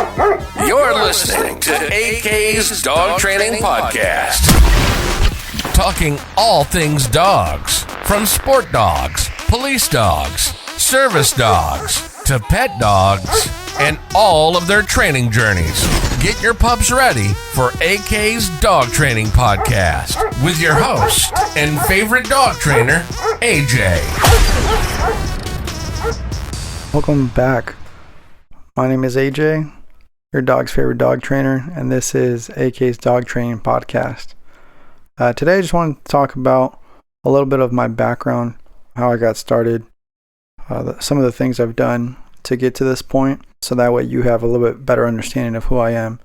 You're listening to AK's Dog Training Podcast. Talking all things dogs, from sport dogs, police dogs, service dogs, to pet dogs, and all of their training journeys. Get your pups ready for AK's Dog Training Podcast with your host and favorite dog trainer, AJ. Welcome back. My name is AJ, your dog's favorite dog trainer, and this is AK's Dog Training Podcast. Today I just wanted to talk about a little bit of my background, how I got started, some of the things I've done to get to this point, so that way you have a little bit better understanding of who I am,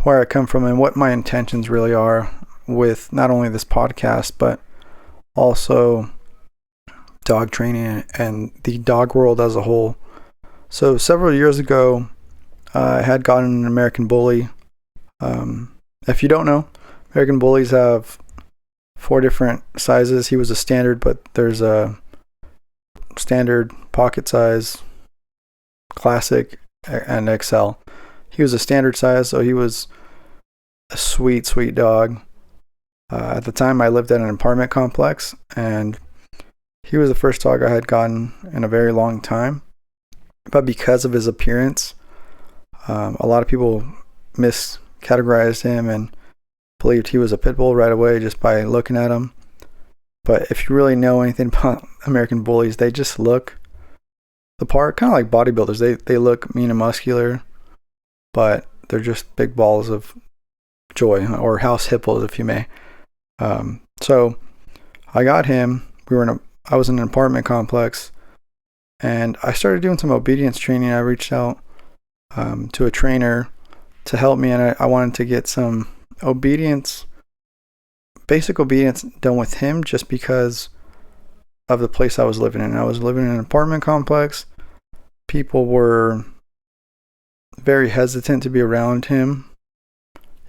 where I come from, and what my intentions really are with not only this podcast, but also dog training and the dog world as a whole. So several years ago, I had gotten an American Bully. If you don't know, American Bullies have 4 different sizes. He was a standard, but there's a standard, pocket size, classic, and XL. He was a standard size, so he was a sweet, sweet dog. At the time, I lived at an apartment complex, and he was the first dog I had gotten in a very long time. But because of his appearance, a lot of people miscategorized him and believed he was a pit bull right away just by looking at him. But if you really know anything about American Bullies, they just look the part, kind of like bodybuilders. They look mean and muscular, but they're just big balls of joy, or house hippos, if you may. So I got him. I was in an apartment complex, and I started doing some obedience training. I reached out to a trainer to help me, and I wanted to get some basic obedience done with him, just because of the place I was living in. I was living in an apartment complex. People were very hesitant to be around him,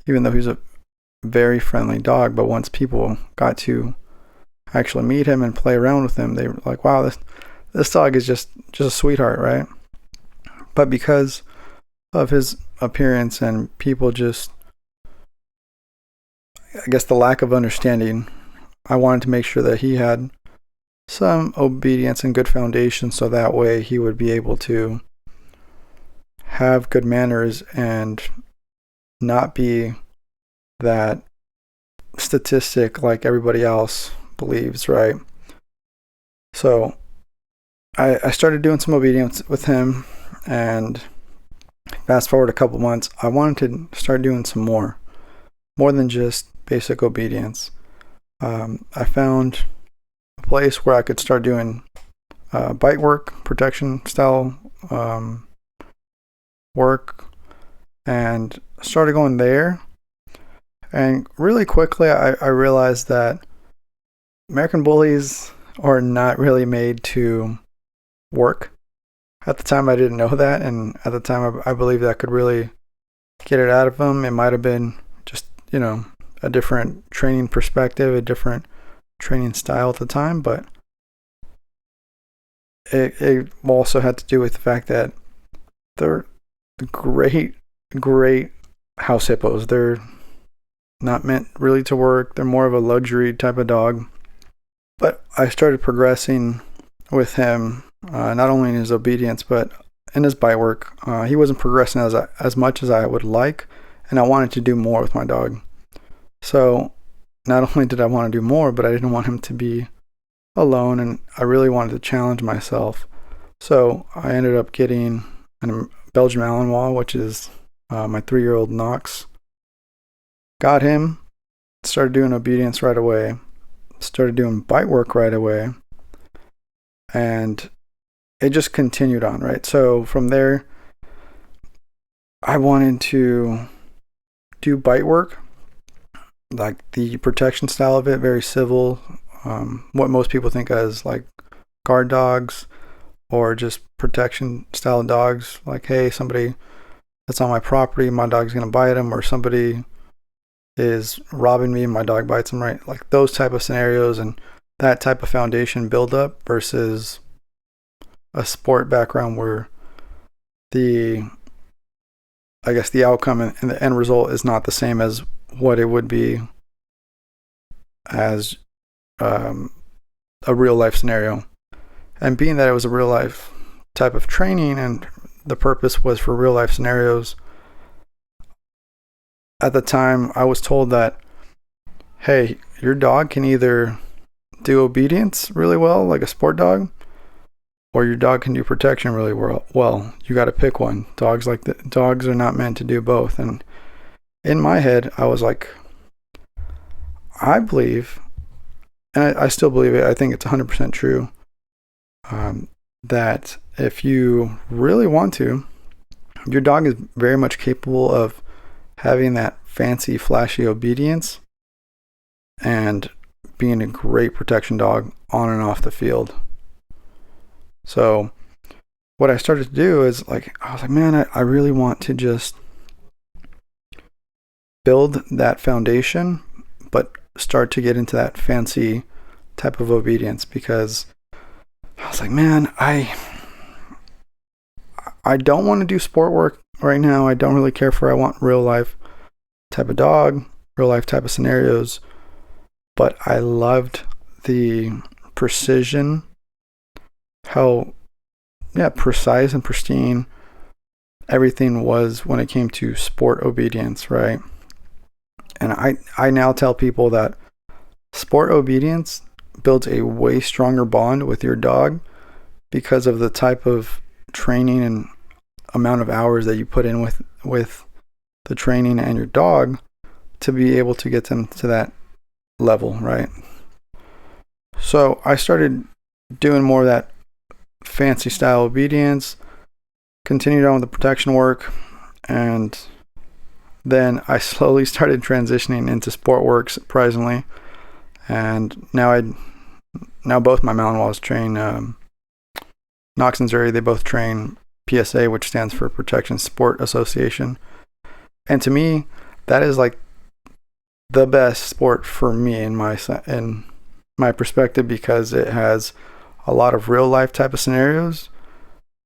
even though he's a very friendly dog. But once people got to actually meet him and play around with him, they were like, wow, this dog is just a sweetheart, right? But because of his appearance and people just, I guess, the lack of understanding, I wanted to make sure that he had some obedience and good foundation, so that way he would be able to have good manners and not be that statistic like everybody else believes, right? So I started doing some obedience with him, and fast forward a couple months, I wanted to start doing some more than just basic obedience. I found a place where I could start doing bite work, protection style work, and started going there. And really quickly, I realized that American Bullies are not really made to work. At the time, I didn't know that, and at the time, I believed I could really get it out of them. It might have been just, a different training perspective, a different training style at the time, but it also had to do with the fact that they're great house hippos. They're not meant really to work. They're more of a luxury type of dog. But I started progressing with him, not only in his obedience, but in his bite work. He wasn't progressing as much as I would like, and I wanted to do more with my dog. So not only did I want to do more, but I didn't want him to be alone, and I really wanted to challenge myself. So I ended up getting a Belgian Malinois, which is my 3-year-old Knox. Got him, started doing obedience right away, started doing bite work right away, and it just continued on, right? So from there, I wanted to do bite work, like the protection style of it, very civil, what most people think as like guard dogs, or just protection style dogs, like, hey, somebody that's on my property, my dog's gonna bite him, or somebody is robbing me and my dog bites him, right? Like those type of scenarios and that type of foundation build up, versus a sport background where the I guess the outcome and the end result is not the same as what it would be as a real life scenario. And being that it was a real life type of training and the purpose was for real life scenarios, at the time I was told that, hey, your dog can either do obedience really well, like a sport dog, or your dog can do protection really well. You got to pick one. Dogs are not meant to do both. And in my head, I was like, I believe, and I still believe it. I think it's 100% true. That if you really want to, your dog is very much capable of having that fancy, flashy obedience and being a great protection dog on and off the field. So what I started to do is I was like, man, I really want to just build that foundation, but start to get into that fancy type of obedience, because I was like, man, I don't want to do sport work right now. I don't really care for, I want real life type of dog, real life type of scenarios. But I loved the precision, how precise and pristine everything was when it came to sport obedience, right? And I now tell people that sport obedience builds a way stronger bond with your dog because of the type of training and amount of hours that you put in with the training and your dog to be able to get them to that level, right? So I started doing more of that fancy style obedience, continued on with the protection work, and then I slowly started transitioning into sport work, surprisingly. And now both my Malinois train Knox and Zuri. They both train PSA, which stands for Protection Sport Association. And to me, that is like the best sport for me in my perspective, because it has a lot of real life type of scenarios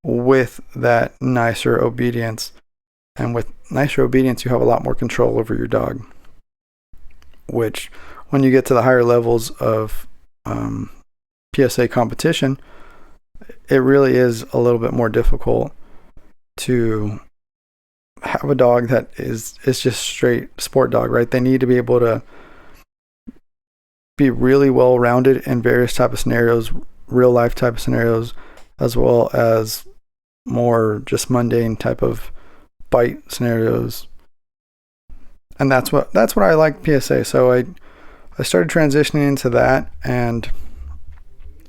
with that nicer obedience. And with nicer obedience, you have a lot more control over your dog, which when you get to the higher levels of PSA competition, it really is a little bit more difficult to have a dog that is just straight sport dog, right? They need to be able to be really well rounded in various type of scenarios, real life type of scenarios, as well as more just mundane type of bite scenarios. And that's what I like PSA. So I started transitioning into that, and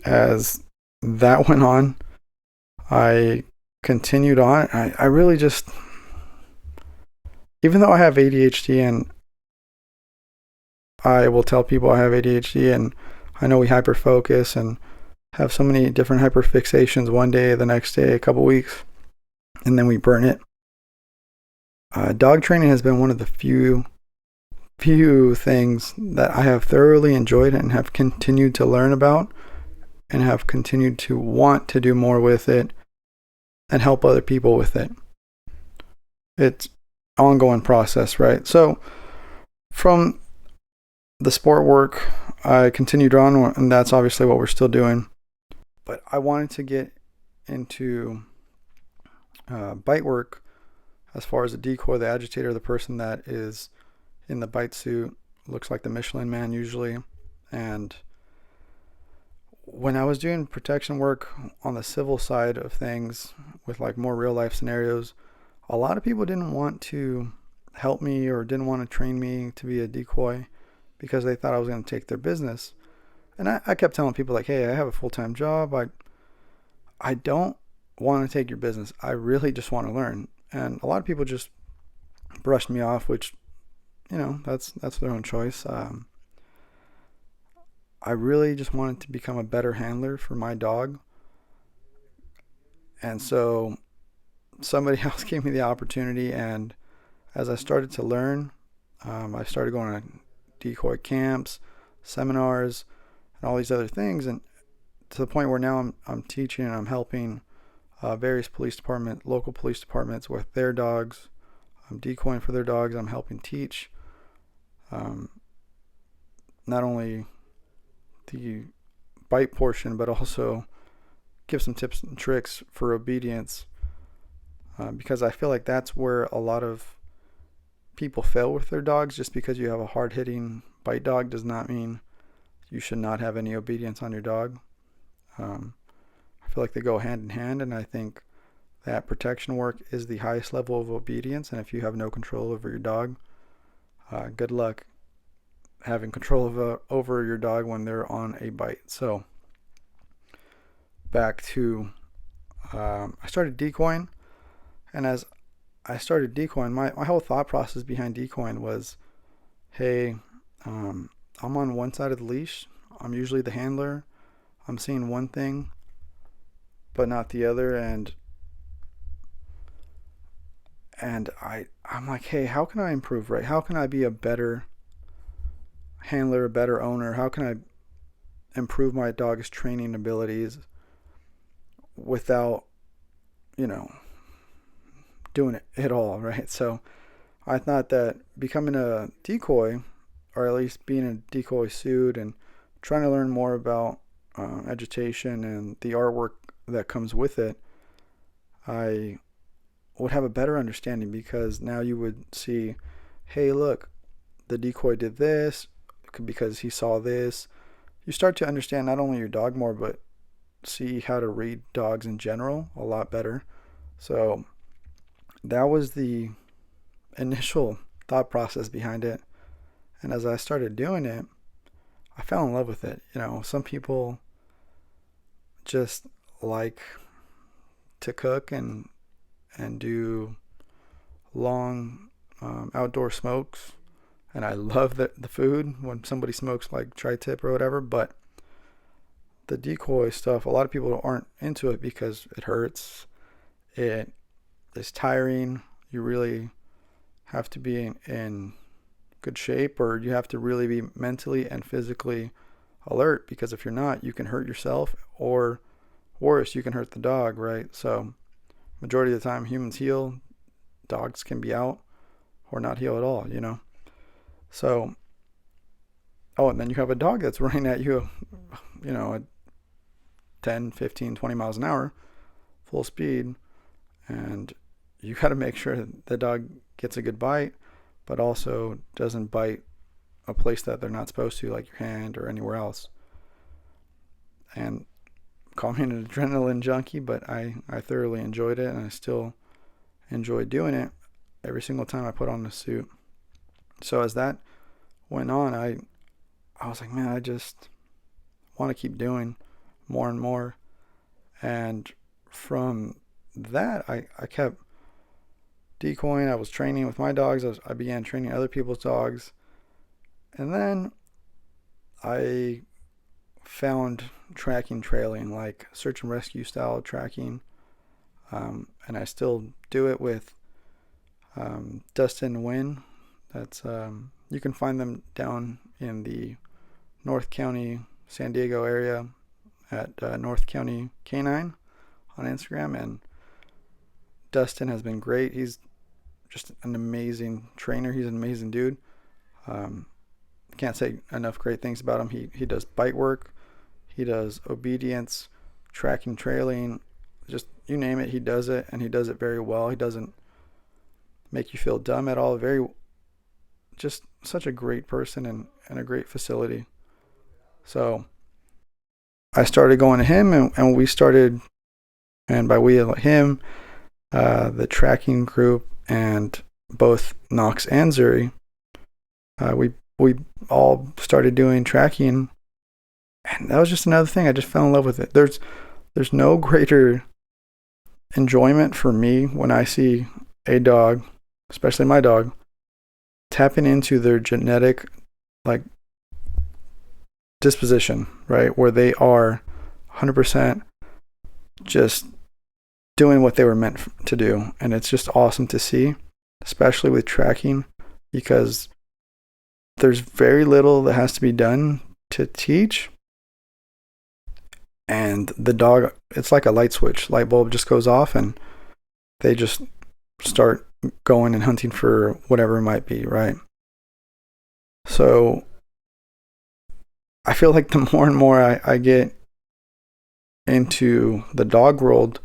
as that went on, I continued on. I really just, even though I have ADHD, and I will tell people I have ADHD, and I know we hyperfocus and have so many different hyperfixations one day, the next day, a couple weeks, and then we burn it. Dog training has been one of the few things that I have thoroughly enjoyed and have continued to learn about and have continued to want to do more with it and help other people with it. It's an ongoing process, right? So from the sport work, I continued on, and that's obviously what we're still doing. But I wanted to get into bite work, as far as the decoy, the agitator, the person that is in the bite suit, looks like the Michelin Man usually. And when I was doing protection work on the civil side of things with like more real life scenarios, a lot of people didn't want to help me or didn't want to train me to be a decoy because they thought I was going to take their business. And I kept telling people like, hey, I have a full-time job. I don't want to take your business. I really just want to learn. And a lot of people just brushed me off, which, that's their own choice. I really just wanted to become a better handler for my dog. And so somebody else gave me the opportunity. And as I started to learn, I started going to decoy camps, seminars, and all these other things. And to the point where now I'm teaching and I'm helping various local police departments with their dogs, I'm decoying for their dogs. I'm helping teach not only the bite portion, but also give some tips and tricks for obedience, because I feel like that's where a lot of people fail with their dogs. Just because you have a hard-hitting bite dog does not mean you should not have any obedience on your dog. I feel like they go hand in hand, and I think that protection work is the highest level of obedience. And if you have no control over your dog, good luck having control over your dog when they're on a bite. So back to I started decoying, and as I started decoying, my whole thought process behind decoying was, hey, I'm on one side of the leash. I'm usually the handler. I'm seeing one thing, but not the other, and I'm like, hey, how can I improve, right? How can I be a better handler, a better owner? How can I improve my dog's training abilities without, doing it at all, right? So I thought that becoming a decoy, or at least being a decoy suit and trying to learn more about education and the artwork that comes with it, I would have a better understanding, because now you would see, hey, look, the decoy did this because he saw this. You start to understand not only your dog more, but see how to read dogs in general a lot better. So that was the initial thought process behind it. And as I started doing it, I fell in love with it. Some people just like to cook and do long outdoor smokes, and I love the food when somebody smokes like tri-tip or whatever. But the decoy stuff, a lot of people aren't into it because it hurts. It is tiring. You really have to be in good shape, or you have to really be mentally and physically alert, because if you're not, you can hurt yourself, or worse, you can hurt the dog, right? So majority of the time humans heal, dogs can be out or not heal at all, So, and then you have a dog that's running at you, at 10, 15, 20 miles an hour, full speed, and you got to make sure that the dog gets a good bite, but also doesn't bite a place that they're not supposed to, like your hand or anywhere else. And call me an adrenaline junkie, but I thoroughly enjoyed it, and I still enjoy doing it every single time I put on the suit. So as that went on, I was like, man, I just want to keep doing more and more. And from that, I kept decoying. I was training with my dogs. I began training other people's dogs. And then I found tracking trailing, like search and rescue style tracking. And I still do it with Dustin and Wynn. That's you can find them down in the North County, San Diego area at North County Canine on Instagram. And Dustin has been great. He's just an amazing trainer. He's an amazing dude. Can't say enough great things about him. He does bite work. He does obedience, tracking, trailing, just you name it, he does it, and he does it very well. He doesn't make you feel dumb at all. Just such a great person and a great facility. So I started going to him, and we started, and by we, him, the tracking group, and both Knox and Zuri, we all started doing tracking. And that was just another thing. I just fell in love with it. There's no greater enjoyment for me when I see a dog, especially my dog, tapping into their genetic disposition, right? Where they are 100% just doing what they were meant to do. And it's just awesome to see, especially with tracking, because there's very little that has to be done to teach. And the dog, it's like a light switch. Light bulb just goes off, and they just start going and hunting for whatever it might be, right? So I feel like the more and more I get into the dog world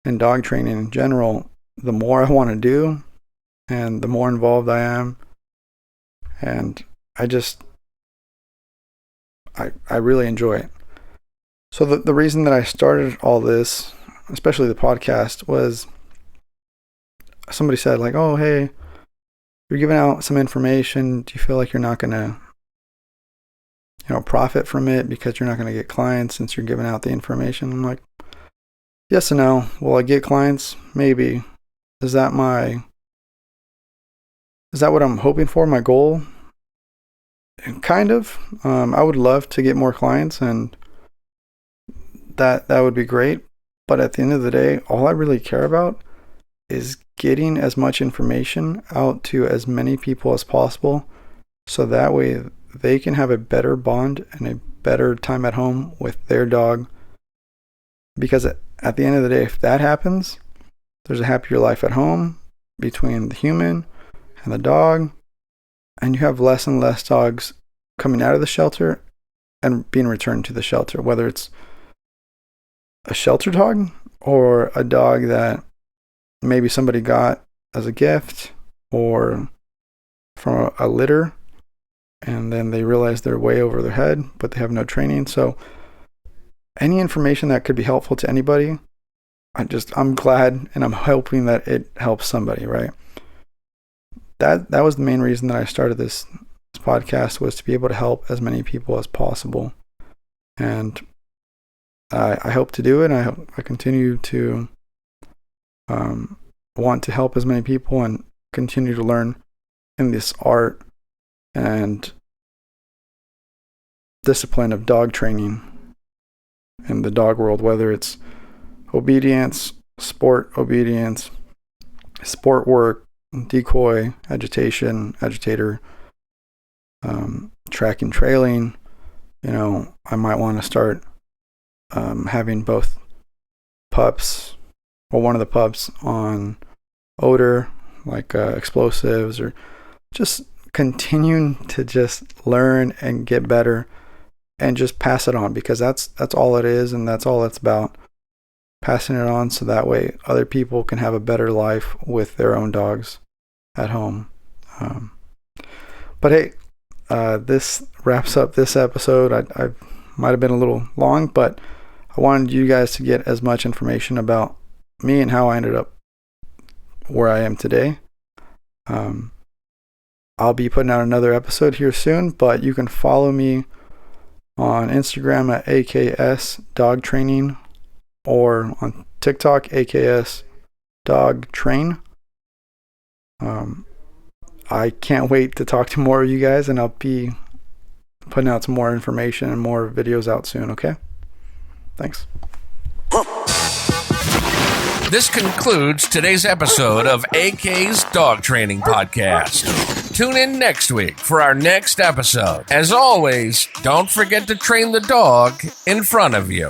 and dog training in general, the more I want to do and the more involved I am. And I really enjoy it. So the reason that I started all this, especially the podcast, was somebody said like, oh, hey, you're giving out some information. Do you feel like you're not going to, profit from it because you're not going to get clients since you're giving out the information? I'm like, yes and no. Will I get clients? Maybe. Is that what I'm hoping for? My goal? Kind of. I would love to get more clients, and that would be great. But at the end of the day, all I really care about is getting as much information out to as many people as possible, so that way they can have a better bond and a better time at home with their dog. Because at the end of the day, if that happens, there's a happier life at home between the human and the dog, and you have less and less dogs coming out of the shelter and being returned to the shelter, whether it's a shelter dog or a dog that maybe somebody got as a gift or from a litter, and then they realize they're way over their head, but they have no training. So any information that could be helpful to anybody, I'm glad and I'm hoping that it helps somebody, right? That was the main reason that I started this podcast, was to be able to help as many people as possible. And I hope to do it. I continue to want to help as many people and continue to learn in this art and discipline of dog training in the dog world, whether it's obedience, sport obedience, sport work, decoy, agitation, agitator, tracking, trailing. I might want to start having both pups, or one of the pups, on odor, like explosives, or just continuing to just learn and get better and just pass it on, because that's all it is, and that's all it's about. Passing it on so that way other people can have a better life with their own dogs at home. But hey, this wraps up this episode. I might have been a little long, but I wanted you guys to get as much information about me and how I ended up where I am today. I'll be putting out another episode here soon, but you can follow me on Instagram at AKS Dog Training, or on TikTok, AKS Dog Train. I can't wait to talk to more of you guys, and I'll be putting out some more information and more videos out soon, okay? Thanks. This concludes today's episode of AK's Dog Training Podcast. Tune in next week for our next episode. As always, don't forget to train the dog in front of you.